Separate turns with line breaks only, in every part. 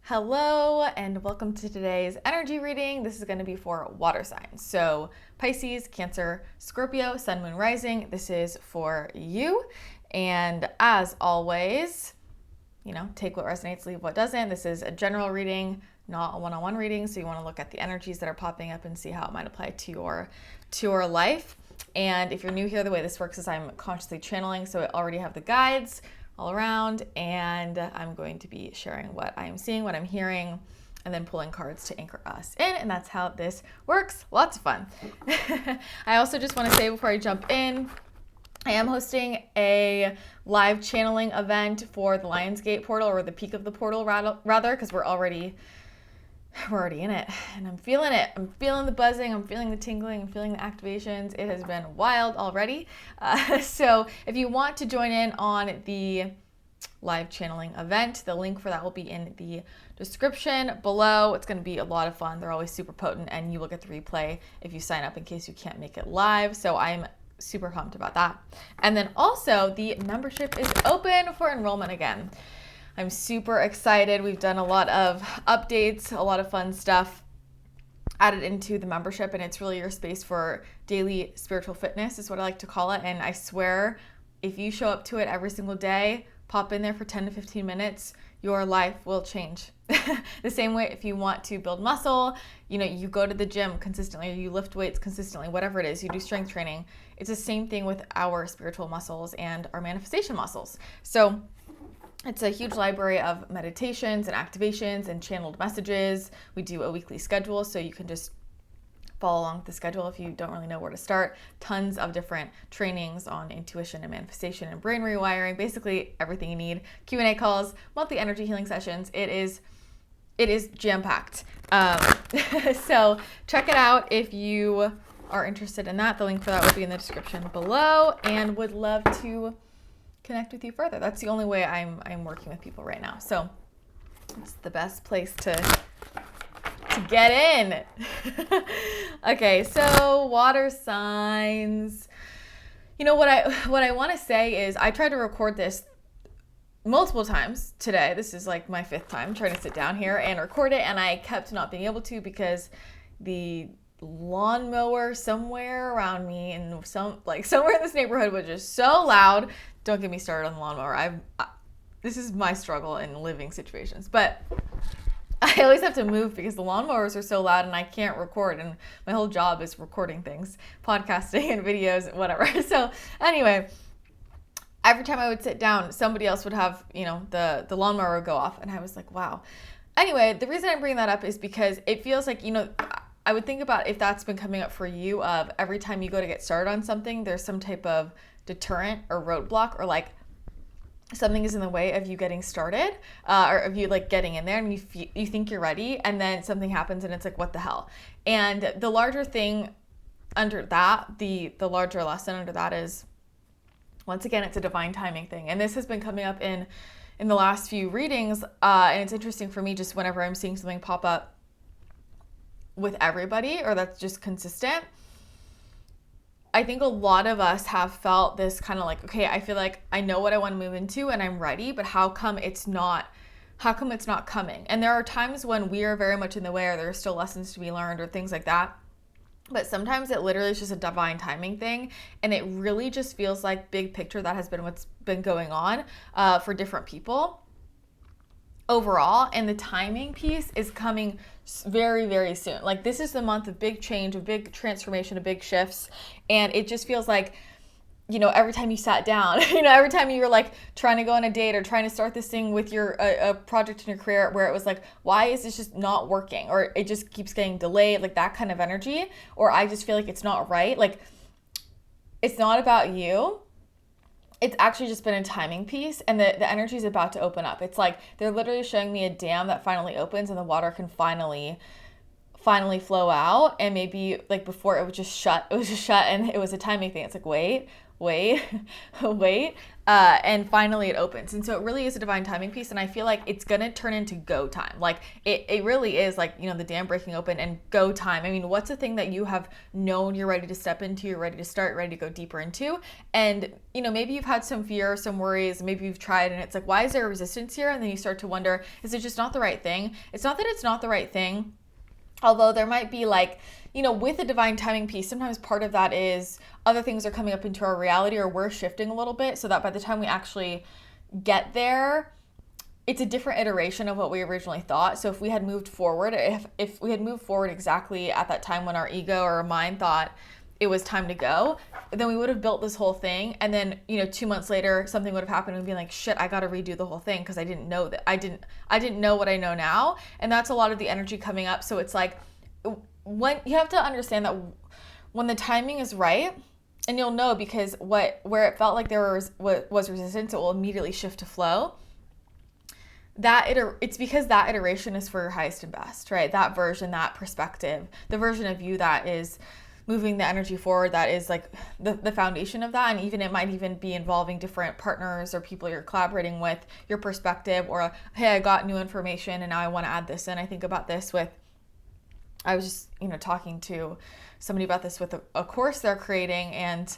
Hello and welcome to today's energy reading. This is going to be for water signs. So Pisces, Cancer, Scorpio, Sun, Moon, Rising. This is for you. And as always, take what resonates, leave what doesn't. This is a general reading, not a one-on-one reading. So you want to look at the energies that are popping up and see how it might apply to your life. And if you're new here, the way this works is I'm consciously channeling. So I already have the guides all around, and I'm going to be sharing what I'm seeing, what I'm hearing, and then pulling cards to anchor us in, and that's how this works. Lots of fun. I also just want to say before I jump in, I am hosting a live channeling event for the Lionsgate portal, or the peak of the portal rather, because we're already in it, and I'm feeling it. I'm feeling the buzzing, I'm feeling the tingling, I'm feeling the activations. It has been wild already. So if you want to join in on the live channeling event, the link for that will be in the description below. It's going to be a lot of fun. They're always super potent, and you will get the replay if you sign up in case you can't make it live. So I'm super pumped about that. And then also the membership is open for enrollment again. I'm super excited. We've done a lot of updates, a lot of fun stuff added into the membership, and it's really your space for daily spiritual fitness is what I like to call it. And I swear, if you show up to it every single day, pop in there for 10 to 15 minutes, your life will change. The same way if you want to build muscle, you go to the gym consistently, or you lift weights consistently, whatever it is, you do strength training. It's the same thing with our spiritual muscles and our manifestation muscles. So it's a huge library of meditations and activations and channeled messages. We do a weekly schedule, so you can just follow along with the schedule if you don't really know where to start. Tons of different trainings on intuition and manifestation and brain rewiring, basically everything you need. Q&A calls, monthly energy healing sessions. It is jam-packed. So check it out if you are interested in that. The link for that will be in the description below, and would love to connect with you further. That's the only way I'm working with people right now. So it's the best place to get in. Okay, so water signs. What I want to say is I tried to record this multiple times today. This is like my 5th time trying to sit down here and record it, and I kept not being able to because the lawnmower somewhere around me and somewhere in this neighborhood was just so loud. Don't get me started on the lawnmower. This is my struggle in living situations, but I always have to move because the lawnmowers are so loud and I can't record, and my whole job is recording things, podcasting and videos, whatever. So anyway, every time I would sit down, somebody else would have, the lawnmower would go off, and I was like, wow. Anyway, the reason I'm bringing that up is because it feels like, I would think about if that's been coming up for you, of every time you go to get started on something, there's some type of deterrent or roadblock, or like something is in the way of you getting started, or of you like getting in there, and you think you're ready, and then something happens and it's like, what the hell? And the larger thing under that, the larger lesson under that is, once again, it's a divine timing thing. And this has been coming up in the last few readings, and it's interesting for me just whenever I'm seeing something pop up with everybody, or that's just consistent. I think a lot of us have felt this kind of like, okay, I feel like I know what I want to move into and I'm ready, but how come it's not coming? And there are times when we are very much in the way, or there are still lessons to be learned or things like that. But sometimes it literally is just a divine timing thing, and it really just feels like big picture that has been what's been going on for different people overall, and the timing piece is coming very, very soon. Like, this is the month of big change, of big transformation, of big shifts, and it just feels like, every time you sat down, every time you were like trying to go on a date or trying to start this thing with your a project in your career, where it was like, why is this just not working, or it just keeps getting delayed, like that kind of energy, or I just feel like it's not right. Like, it's not about you. It's actually just been a timing piece, and the energy is about to open up. It's like they're literally showing me a dam that finally opens, and the water can finally flow out. And maybe like before it was just shut, and it was a timing thing. It's like, wait. and finally it opens. And so it really is a divine timing piece. And I feel like it's going to turn into go time. Like it really is like, you know, the dam breaking open and go time. I mean, what's the thing that you have known you're ready to step into, you're ready to start, ready to go deeper into? And, you know, maybe you've had some fear, some worries, maybe you've tried and it's like, why is there a resistance here? And then you start to wonder, is it just not the right thing? It's not that it's not the right thing. Although there might be like, you know, with the divine timing piece, sometimes part of that is other things are coming up into our reality or we're shifting a little bit so that by the time we actually get there, it's a different iteration of what we originally thought. So if we had moved forward, if we had moved forward exactly at that time when our ego or our mind thought it was time to go, then we would have built this whole thing. And then, you know, 2 months later, something would have happened and we'd be like, shit, I got to redo the whole thing because I didn't know that. I didn't know what I know now. And that's a lot of the energy coming up. So it's like, when you have to understand that when the timing is right, and you'll know because where it felt like there was resistance, it will immediately shift to flow. It's because that iteration is for your highest and best, right? That version, that perspective, the version of you that is moving the energy forward, that is like the foundation of that. And even it might even be involving different partners or people you're collaborating with, your perspective, or hey, I got new information and now I want to add this in. I think about this with, I was just, you know, talking to somebody about this with a course they're creating. And,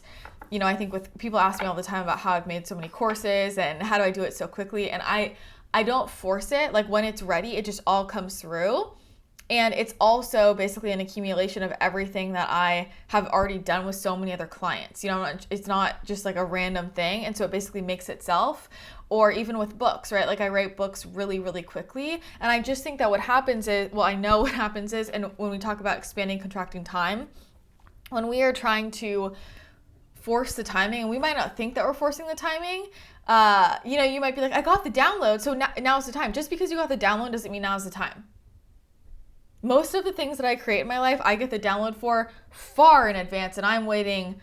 you know, I think with people ask me all the time about how I've made so many courses and how do I do it so quickly. And I don't force it. Like when it's ready, it just all comes through. And it's also basically an accumulation of everything that I have already done with so many other clients. You know, it's not just like a random thing. And so it basically makes itself. Or even with books, right? Like I write books really, really quickly. And I just think that what happens is, well, I know what happens is, and when we talk about expanding, contracting time, when we are trying to force the timing, and we might not think that we're forcing the timing, you know, you might be like, I got the download, so now's the time. Just because you got the download doesn't mean now's the time. Most of the things that I create in my life, I get the download for far in advance, and I'm waiting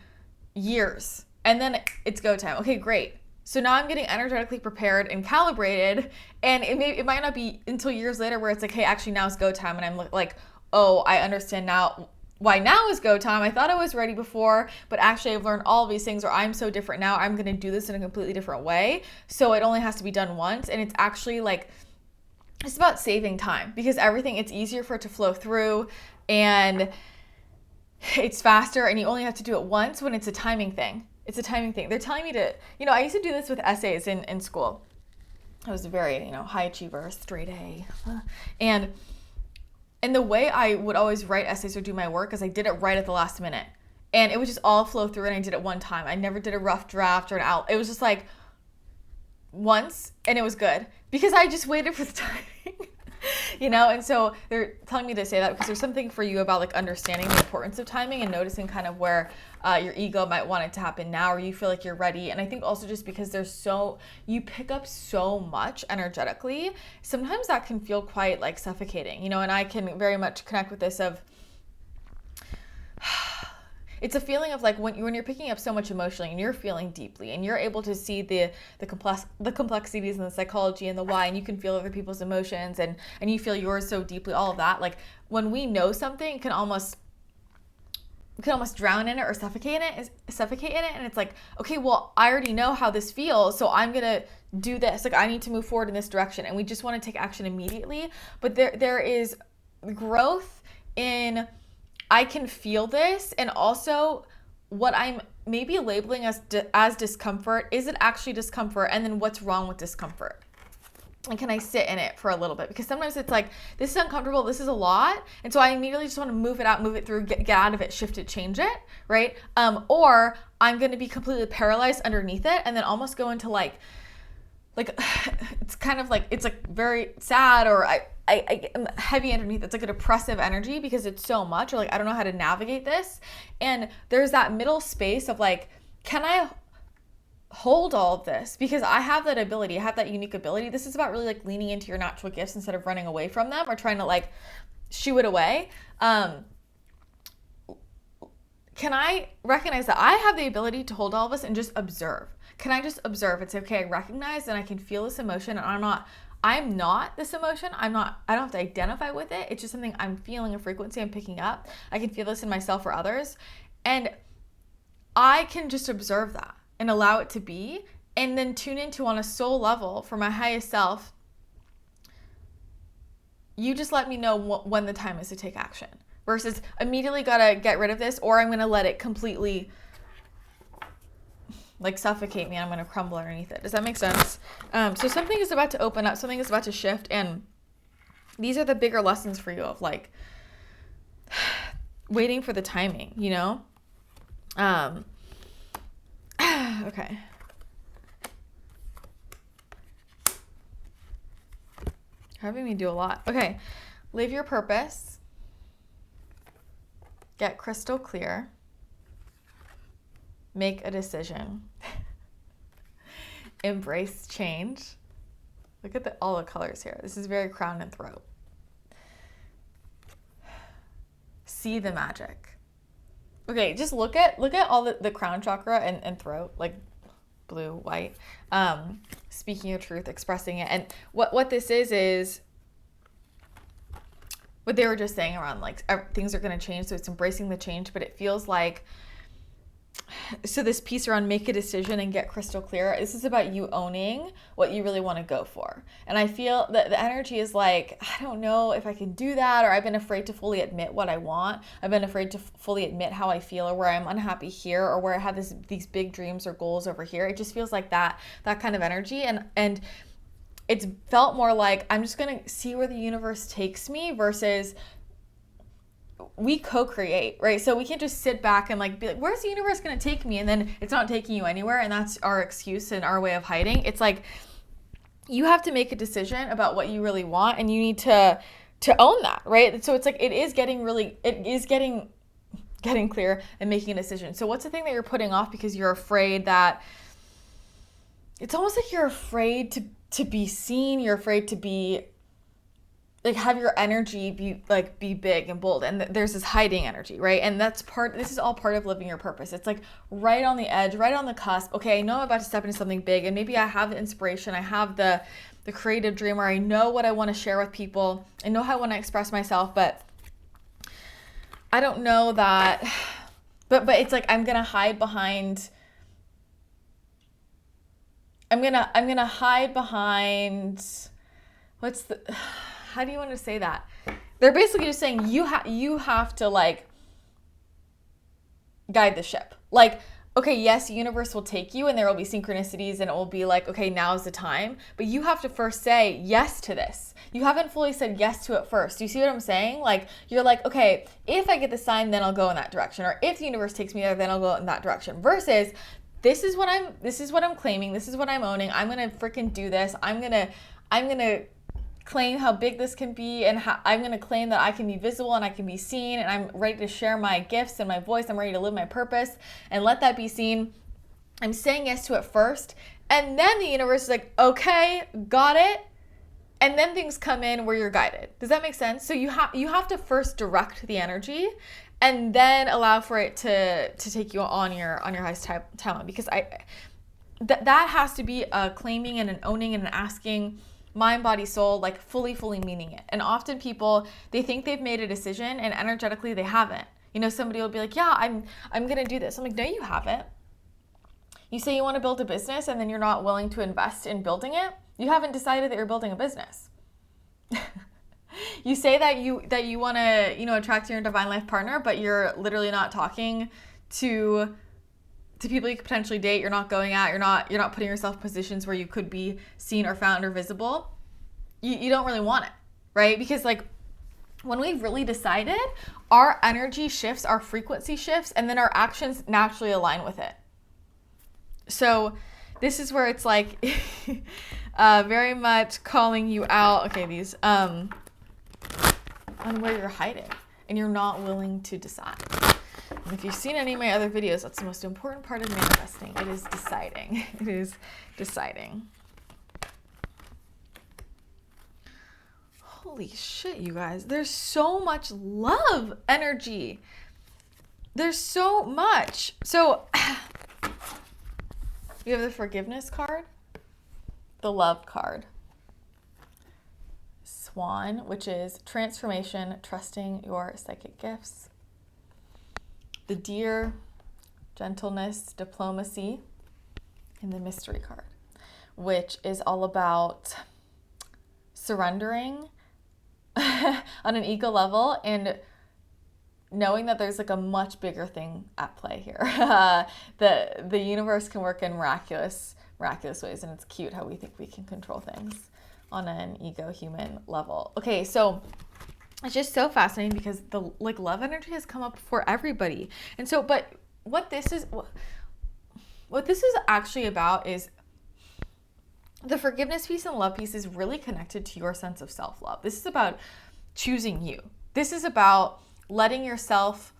years. And then it's go time. Okay, great. So now I'm getting energetically prepared and calibrated, and it might not be until years later where it's like, hey, actually now is go time, and I'm like, oh, I understand now why now is go time. I thought I was ready before, but actually I've learned all of these things, or I'm so different now, I'm going to do this in a completely different way. So it only has to be done once, and it's actually like, it's about saving time because everything, it's easier for it to flow through and it's faster, and you only have to do it once when it's a timing thing. It's a timing thing. They're telling me to, you know, I used to do this with essays in school. I was a very, you know, high achiever, straight A. And the way I would always write essays or do my work is I did it right at the last minute. And it would just all flow through, and I did it one time. I never did a rough draft or an out. It was just like once, and it was good because I just waited for the timing. You know, and so they're telling me to say that because there's something for you about like understanding the importance of timing and noticing kind of where your ego might want it to happen now, or you feel like you're ready. And I think also just because you pick up so much energetically, sometimes that can feel quite like suffocating, you know, and I can very much connect with this of, it's a feeling of like when you're picking up so much emotionally and you're feeling deeply and you're able to see the complexities and the psychology and the why, and you can feel other people's emotions and you feel yours so deeply, all of that. Like when we know something, it can almost drown in it or suffocate in it. And it's like, okay, well, I already know how this feels, so I'm going to do this. Like I need to move forward in this direction. And we just want to take action immediately. But there is growth in, I can feel this, and also what I'm maybe labeling as discomfort, is it actually discomfort? And then what's wrong with discomfort? And can I sit in it for a little bit? Because sometimes it's like, this is uncomfortable, this is a lot. And so I immediately just want to move it out, move it through, get out of it, shift it, change it, right? Or I'm going to be completely paralyzed underneath it and then almost go into like it's kind of like, it's like very sad, or I am heavy underneath. It's like a depressive energy because it's so much, or like, I don't know how to navigate this. And there's that middle space of like, can I hold all of this? Because I have that ability. I have that unique ability. This is about really like leaning into your natural gifts instead of running away from them or trying to like shoo it away. Can I recognize that I have the ability to hold all of this and just observe? Can I just observe? It's okay. I recognize and I can feel this emotion, and I'm not this emotion. I don't have to identify with it. It's just something I'm feeling, a frequency I'm picking up. I can feel this in myself or others. And I can just observe that and allow it to be. and then tune into on a soul level for my highest self. You just let me know when the time is to take action versus immediately gotta get rid of this, or I'm gonna let it completely like suffocate me and I'm gonna crumble underneath it. Does that make sense? So something is about to open up, something is about to shift, and these are the bigger lessons for you of like waiting for the timing, you know? Okay. Having me do a lot. Okay. Live your purpose. Get crystal clear. Make a decision. Embrace change. Look at all the colors here. This is very crown and throat. See the magic. Okay, just look at all the crown chakra and throat, like blue, white. Speaking your truth, expressing it. And what this is what they were just saying around like things are going to change. So it's embracing the change, but it feels like, so this piece around make a decision and get crystal clear, this is about you owning what you really want to go for. And I feel that the energy is like, I don't know if I can do that, or I've been afraid to fully admit what I want. I've been afraid to fully admit how I feel, or where I'm unhappy here, or where I have these big dreams or goals over here. It just feels like that kind of energy. And it's felt more like I'm just going to see where the universe takes me versus we co-create, right? So we can't just sit back and like be like, where's the universe going to take me? And then it's not taking you anywhere. And that's our excuse and our way of hiding. It's like, you have to make a decision about what you really want, and you need to own that, right? So it's like, it is getting clear and making a decision. So what's the thing that you're putting off because you're afraid that, it's almost like you're afraid to be seen. You're afraid to be like, have your energy be big and bold, and there's this hiding energy, right? And this is all part of living your purpose. It's like right on the edge, right on the cusp. Okay, I know I'm about to step into something big, and maybe I have the inspiration, I have the creative dream, or I know what I want to share with people, I know how I want to express myself, but I don't know that, but it's like I'm gonna hide behind how do you want to say that? They're basically just saying you have to like guide the ship. Like, okay, yes, the universe will take you and there will be synchronicities and it will be like, okay, now's the time. But you have to first say yes to this. You haven't fully said yes to it first. Do you see what I'm saying? Like, you're like, okay, if I get the sign, then I'll go in that direction. Or if the universe takes me there, then I'll go in that direction. Versus, this is what I'm claiming. This is what I'm owning. I'm going to freaking do this. I'm going to claim how big this can be, and how I'm going to claim that I can be visible and I can be seen, and I'm ready to share my gifts and my voice. I'm ready to live my purpose and let that be seen. I'm saying yes to it first, and then the universe is like, okay, got it. And then things come in where you're guided. Does that make sense? So you have to first direct the energy and then allow for it to take you on your highest talent, because that has to be a claiming and an owning and an asking, mind, body, soul, like fully meaning it. And often people, they think they've made a decision and energetically they haven't. You know, somebody will be like, yeah, I'm going to do this. I'm like, no, you haven't. You say you want to build a business and then you're not willing to invest in building it. You haven't decided that you're building a business. You say that you want to, attract your divine life partner, but you're literally not talking to people you could potentially date. You're not going out. You're not putting yourself in positions where you could be seen or found or visible. You don't really want it, right? Because like when we've really decided, our energy shifts, our frequency shifts, and then our actions naturally align with it. So this is where it's like very much calling you out. Okay, these on where you're hiding and you're not willing to decide. And if you've seen any of my other videos, that's the most important part of manifesting. It is deciding. It is deciding. Holy shit, you guys. There's so much love energy. There's so much. So you have the forgiveness card, the love card, Swan, which is transformation, trusting your psychic gifts, the Deer, gentleness, diplomacy, in the mystery card, which is all about surrendering on an ego level and knowing that there's like a much bigger thing at play here. The universe can work in miraculous ways, and it's cute how we think we can control things on an ego human level. Okay, so it's just so fascinating because the like love energy has come up for everybody. And so, but what this is actually about is the forgiveness piece and love piece is really connected to your sense of self-love. This is about choosing you. This is about letting yourself,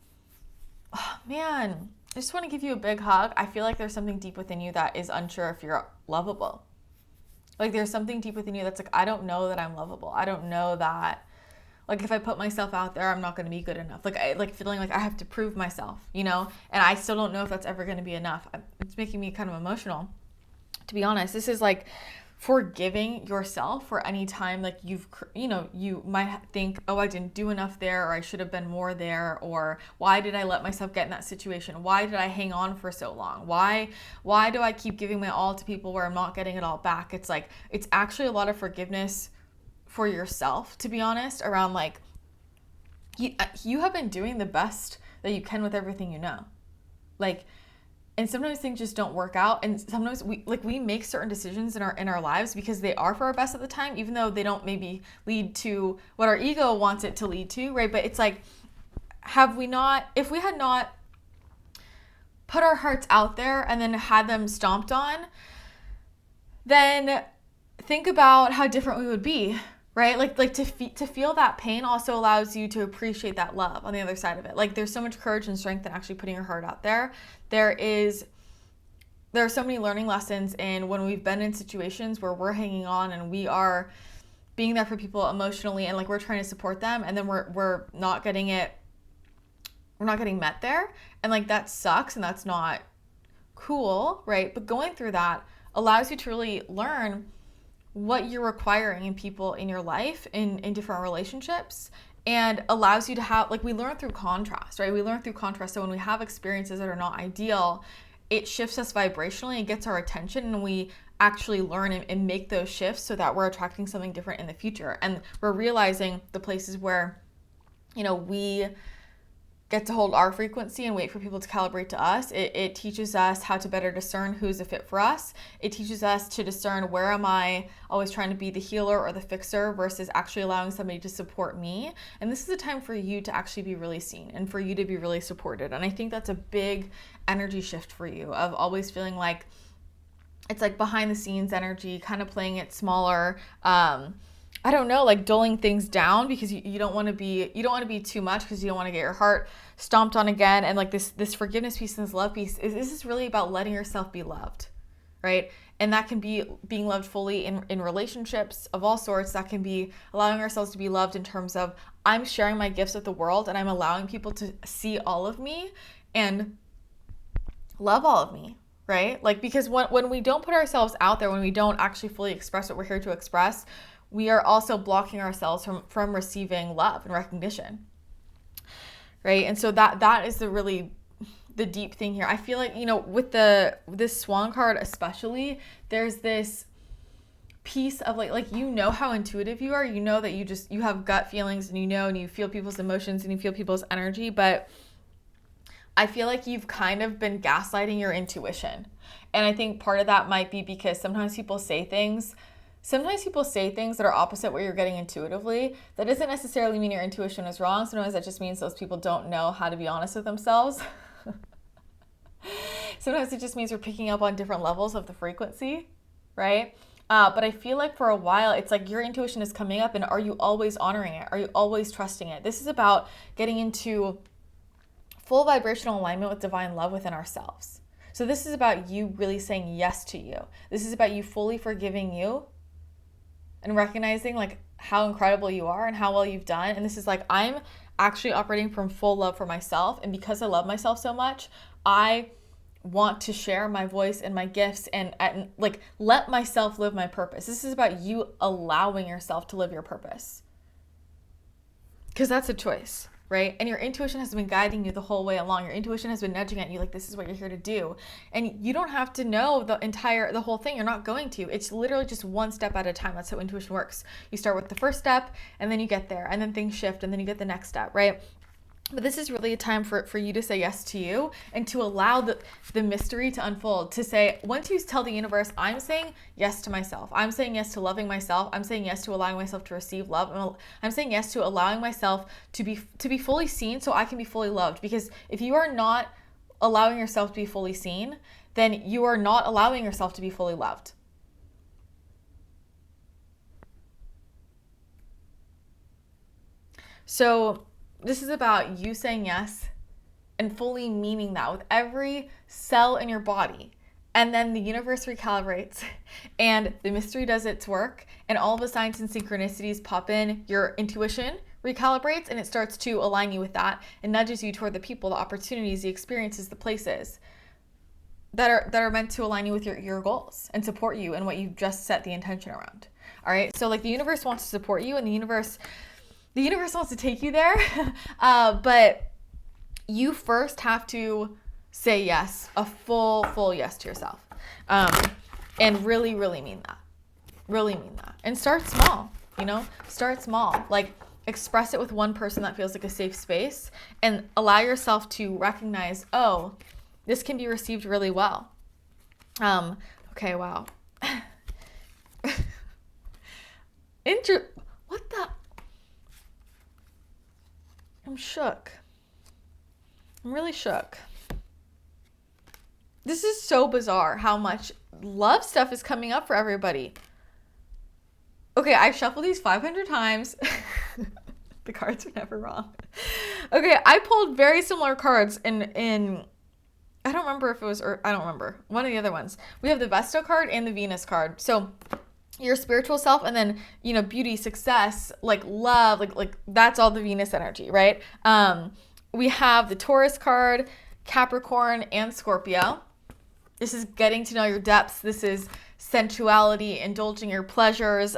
oh man, I just want to give you a big hug. I feel like there's something deep within you that is unsure if you're lovable. Like there's something deep within you that's like, I don't know that I'm lovable. I don't know that, like if I put myself out there, I'm not going to be good enough. Like I like feeling like I have to prove myself, you know, and I still don't know if that's ever going to be enough. It's making me kind of emotional, to be honest. This is like forgiving yourself for any time like you might think, oh, I didn't do enough there, or I should have been more there, or why did I let myself get in that situation? Why did I hang on for so long? Why do I keep giving my all to people where I'm not getting it all back? It's like, it's actually a lot of forgiveness for yourself, to be honest, around like you have been doing the best that you can with everything you know. Like, and sometimes things just don't work out, and sometimes we make certain decisions in our lives because they are for our best at the time, even though they don't maybe lead to what our ego wants it to lead to, right? But it's like, if we had not put our hearts out there and then had them stomped on, then think about how different we would be, right? Like to feel that pain also allows you to appreciate that love on the other side of it. Like there's so much courage and strength in actually putting your heart out there. There are so many learning lessons in when we've been in situations where we're hanging on and we are being there for people emotionally, and like we're trying to support them, and then we're not getting met there, and like that sucks and that's not cool, right? But going through that allows you to really learn what you're requiring in people in your life, in different relationships, and allows you to have, like, we learn through contrast, right? We learn through contrast. So when we have experiences that are not ideal, it shifts us vibrationally and gets our attention, and we actually learn and make those shifts so that we're attracting something different in the future. And we're realizing the places where, we get to hold our frequency and wait for people to calibrate to us. It teaches us how to better discern who's a fit for us. It teaches us to discern, where am I always trying to be the healer or the fixer versus actually allowing somebody to support me. And this is a time for you to actually be really seen and for you to be really supported. And I think that's a big energy shift for you, of always feeling like it's like behind the scenes energy, kind of playing it smaller. I don't know, like dulling things down because you don't want to be too much, because you don't want to get your heart stomped on again. And like this forgiveness piece and this love piece this is really about letting yourself be loved, right? And that can be being loved fully in relationships of all sorts. That can be allowing ourselves to be loved in terms of, I'm sharing my gifts with the world and I'm allowing people to see all of me and love all of me, right? Like, because when we don't put ourselves out there, when we don't actually fully express what we're here to express, we are also blocking ourselves from receiving love and recognition, right? And so that is the deep thing here. I feel like, with this Swan card especially, there's this piece of like how intuitive you are. You know that you have gut feelings, and and you feel people's emotions and you feel people's energy, but I feel like you've kind of been gaslighting your intuition. And I think part of that might be because sometimes people say things that are opposite what you're getting intuitively. That doesn't necessarily mean your intuition is wrong. Sometimes that just means those people don't know how to be honest with themselves. Sometimes it just means we're picking up on different levels of the frequency, right? But I feel like for a while, it's like your intuition is coming up, and are you always honoring it? Are you always trusting it? This is about getting into full vibrational alignment with divine love within ourselves. So this is about you really saying yes to you. This is about you fully forgiving you and recognizing like how incredible you are and how well you've done. And this is like, I'm actually operating from full love for myself. And because I love myself so much, I want to share my voice and my gifts and like let myself live my purpose. This is about you allowing yourself to live your purpose. Because that's a choice, right? And your intuition has been guiding you the whole way along. Your intuition has been nudging at you like, this is what you're here to do. And you don't have to know the whole thing. You're not going to. It's literally just one step at a time. That's how intuition works. You start with the first step, and then you get there, and then things shift, and then you get the next step, right? But this is really a time for you to say yes to you and to allow the mystery to unfold. To say, once you tell the universe, I'm saying yes to myself. I'm saying yes to loving myself. I'm saying yes to allowing myself to receive love. I'm saying yes to allowing myself to be fully seen so I can be fully loved. Because if you are not allowing yourself to be fully seen, then you are not allowing yourself to be fully loved. So this is about you saying yes and fully meaning that with every cell in your body. And then the universe recalibrates and the mystery does its work, and all the signs and synchronicities pop in. Your intuition recalibrates and it starts to align you with that and nudges you toward the people, the opportunities, the experiences, the places that are meant to align you with your goals and support you and what you've just set the intention around. All right. So like the universe wants to support you, and the universe wants to take you there, but you first have to say yes, a full yes to yourself, and really, really mean that. Really mean that. And start small, start small. Like express it with one person that feels like a safe space, and allow yourself to recognize, oh, this can be received really well. Okay, wow. What the? I'm shook. I'm really shook. This is so bizarre how much love stuff is coming up for everybody. Okay, I've shuffled these 500 times. The cards are never wrong. Okay, I pulled very similar cards in I don't remember if it was, or I don't remember. One of the other ones. We have the Vesta card and the Venus card. So your spiritual self, and then beauty, success, like love, like that's all the Venus energy, right? We have the Taurus card, Capricorn, and Scorpio. This is getting to know your depths. This is sensuality, indulging your pleasures.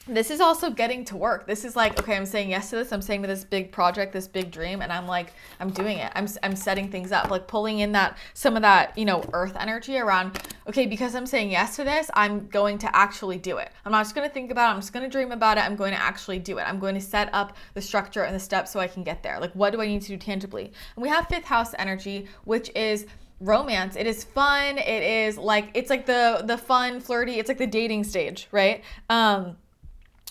This is also getting to work. This is like, okay, I'm saying yes to this. I'm saying to this big project, this big dream, and I'm doing it. I'm setting things up, like pulling in some of that, earth energy around, okay, because I'm saying yes to this, I'm going to actually do it. I'm not just going to think about it. I'm just going to dream about it. I'm going to actually do it. I'm going to set up the structure and the steps so I can get there. Like, what do I need to do tangibly? And we have fifth house energy, which is romance. It is fun. It is like, it's like the fun, flirty, it's like the dating stage, right?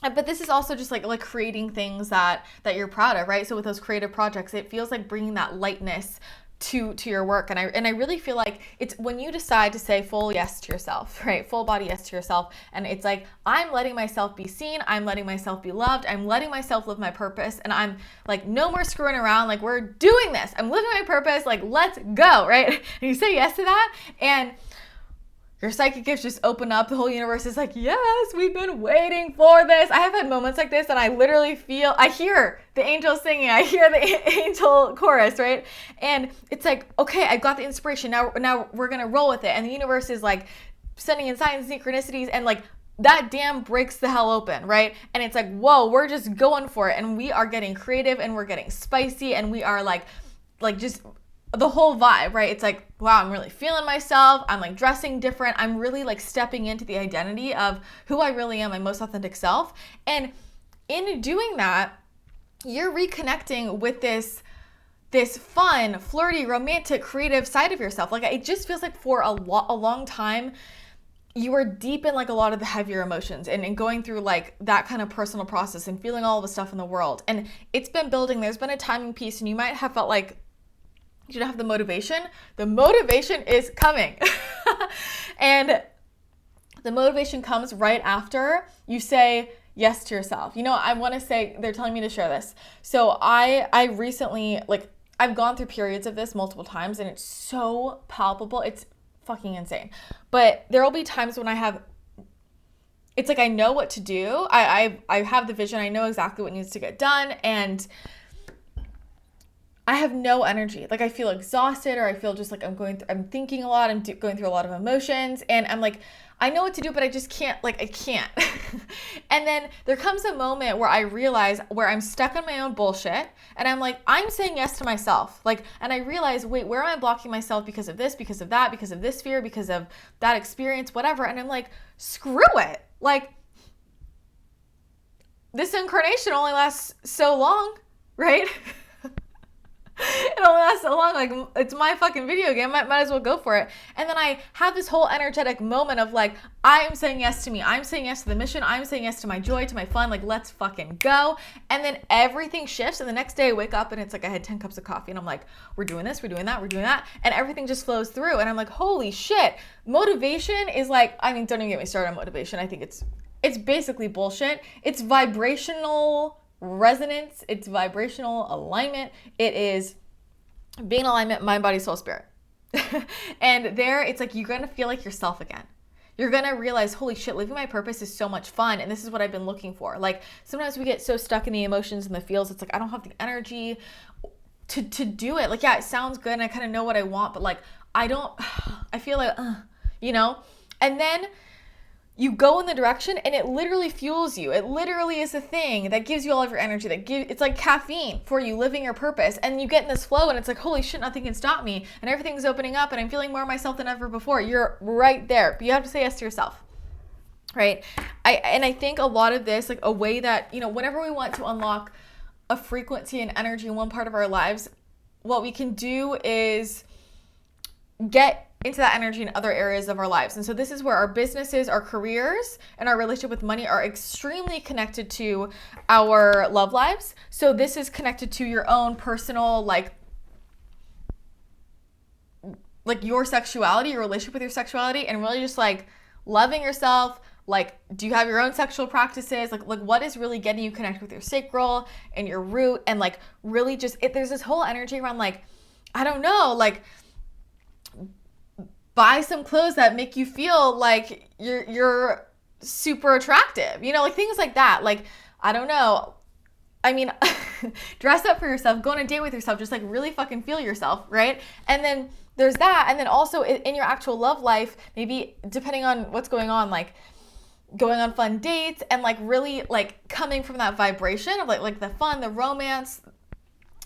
But this is also just like creating things that you're proud of, right? So with those creative projects, it feels like bringing that lightness to your work. And I really feel like it's when you decide to say full yes to yourself, right? Full body yes to yourself. And it's like, I'm letting myself be seen. I'm letting myself be loved. I'm letting myself live my purpose. And I'm like, no more screwing around. Like, we're doing this. I'm living my purpose. Like, let's go, right? And you say yes to that, and your psychic gifts just open up. The whole universe is like, yes, we've been waiting for this. I have had moments like this, and I literally I hear the angels singing. I hear the angel chorus, right? And it's like, okay, I got the inspiration. Now we're going to roll with it. And the universe is like sending in signs and synchronicities, and like that dam breaks the hell open, right? And it's like, whoa, we're just going for it. And we are getting creative, and we're getting spicy, and we are like just the whole vibe, right? It's like, wow, I'm really feeling myself. I'm like dressing different. I'm really like stepping into the identity of who I really am, my most authentic self. And in doing that, you're reconnecting with this fun, flirty, romantic, creative side of yourself. Like, it just feels like for a long time, you were deep in like a lot of the heavier emotions and going through like that kind of personal process and feeling all the stuff in the world. And it's been building. There's been a timing piece, and you might have felt like you don't have the motivation. The motivation is coming. And the motivation comes right after you say yes to yourself. I want to say, they're telling me to share this. So I recently, I've gone through periods of this multiple times, and it's so palpable. It's fucking insane. But there will be times when it's like I know what to do. I have the vision. I know exactly what needs to get done. And I have no energy. Like I feel exhausted, or I feel just like I'm thinking a lot. I'm going through a lot of emotions, and I'm like, I know what to do, but I just can't, like I can't. And then there comes a moment where I realize where I'm stuck on my own bullshit, and I'm like, I'm saying yes to myself. Like, and I realize, wait, where am I blocking myself because of this, because of that, because of this fear, because of that experience, whatever. And I'm like, screw it. Like, this incarnation only lasts so long, right? It only lasts so long. Like, it's my fucking video game. Might as well go for it. And then I have this whole energetic moment of like, I am saying yes to me. I'm saying yes to the mission. I'm saying yes to my joy, to my fun. Like, let's fucking go. And then everything shifts. And the next day I wake up and it's like I had 10 cups of coffee. And I'm like, we're doing this, we're doing that, we're doing that. And everything just flows through. And I'm like, holy shit. Motivation is like, I mean, don't even get me started on motivation. I think it's basically bullshit. It's vibrational resonance. It's vibrational alignment. It is being in alignment, mind, body, soul, spirit. And there, it's like you're going to feel like yourself again. You're going to realize, holy shit, living my purpose is so much fun. And this is what I've been looking for. Like, sometimes we get so stuck in the emotions and the feels. It's like, I don't have the energy to do it. Like, yeah, it sounds good and I kind of know what I want, but like, I feel like, you know? And then you go in the direction and it literally fuels you. It literally is a thing that gives you all of your energy. It's like caffeine for you living your purpose. And you get in this flow and it's like, holy shit, nothing can stop me. And everything's opening up and I'm feeling more myself than ever before. You're right there. But you have to say yes to yourself. Right? I think a lot of this, like a way that, you know, whenever we want to unlock a frequency and energy in one part of our lives, what we can do is get into that energy in other areas of our lives. And so this is where our businesses, our careers, and our relationship with money are extremely connected to our love lives. So this is connected to your own personal, like your sexuality, your relationship with your sexuality, and really just like loving yourself. Like, do you have your own sexual practices? Like what is really getting you connected with your sacral and your root? And like really just, there's this whole energy around like, I don't know, like, buy some clothes that make you feel like you're super attractive, you know, like things like that. Like, I don't know. I mean, dress up for yourself, go on a date with yourself, just like really fucking feel yourself, right? And then there's that. And then also in your actual love life, maybe depending on what's going on, like going on fun dates and like really like coming from that vibration of like the fun, the romance,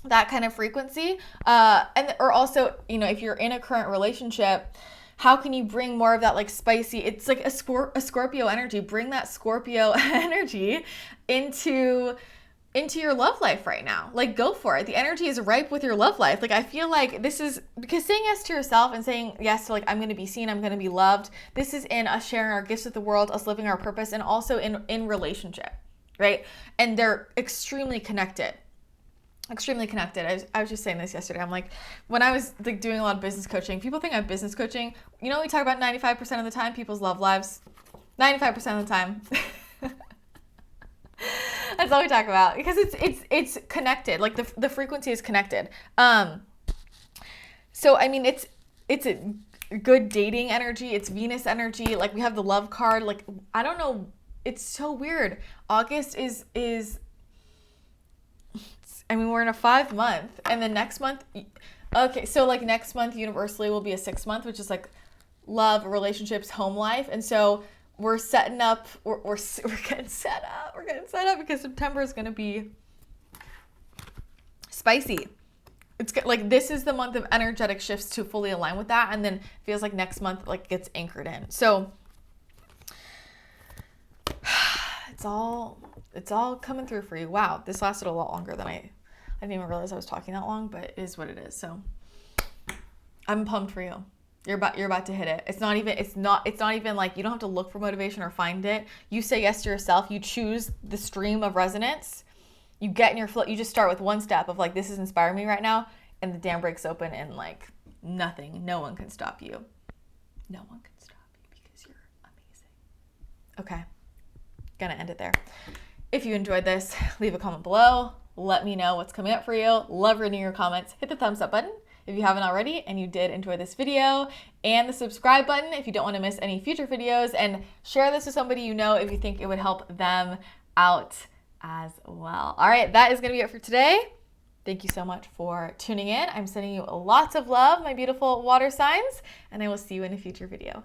that kind of frequency. Or also, you know, if you're in a current relationship, how can you bring more of that like spicy, it's like a Scorpio energy, bring that Scorpio energy into your love life right now. Like, go for it. The energy is ripe with your love life. Like, I feel like this is, because saying yes to yourself and saying yes to like, I'm going to be seen, I'm going to be loved. This is in us sharing our gifts with the world, us living our purpose, and also in relationship, right? And they're extremely connected. Extremely connected. I was just saying this yesterday. I'm like, when I was like doing a lot of business coaching, people think I'm business coaching. You know, we talk about 95% of the time, people's love lives. 95% of the time. That's all we talk about, because it's connected. Like the frequency is connected. So I mean, it's a good dating energy. It's Venus energy. Like, we have the love card. Like, I don't know. It's so weird. August is. I mean, we're in a 5 month, and then next month, okay, so like next month universally will be a 6 month, which is like love, relationships, home life. And so we're setting up, we're getting set up because September is going to be spicy. It's like, this is the month of energetic shifts to fully align with that. And then feels like next month like gets anchored in. So it's all coming through for you. Wow, this lasted a lot longer than I didn't even realize I was talking that long, but it is what it is. So I'm pumped for you. You're about to hit it. It's not even like, you don't have to look for motivation or find it. You say yes to yourself. You choose the stream of resonance. You get in your flow. You just start with one step of like, this is inspiring me right now, and the dam breaks open, and like no one can stop you. No one can stop you because you're amazing. Okay. Gonna end it there. If you enjoyed this, leave a comment below. Let me know what's coming up for you. Love reading your comments. Hit the thumbs up button if you haven't already and you did enjoy this video, and the subscribe button if you don't want to miss any future videos, and share this with somebody you know if you think it would help them out as well. All right, that is going to be it for today. Thank you so much for tuning in. I'm sending you lots of love, my beautiful water signs, and I will see you in a future video.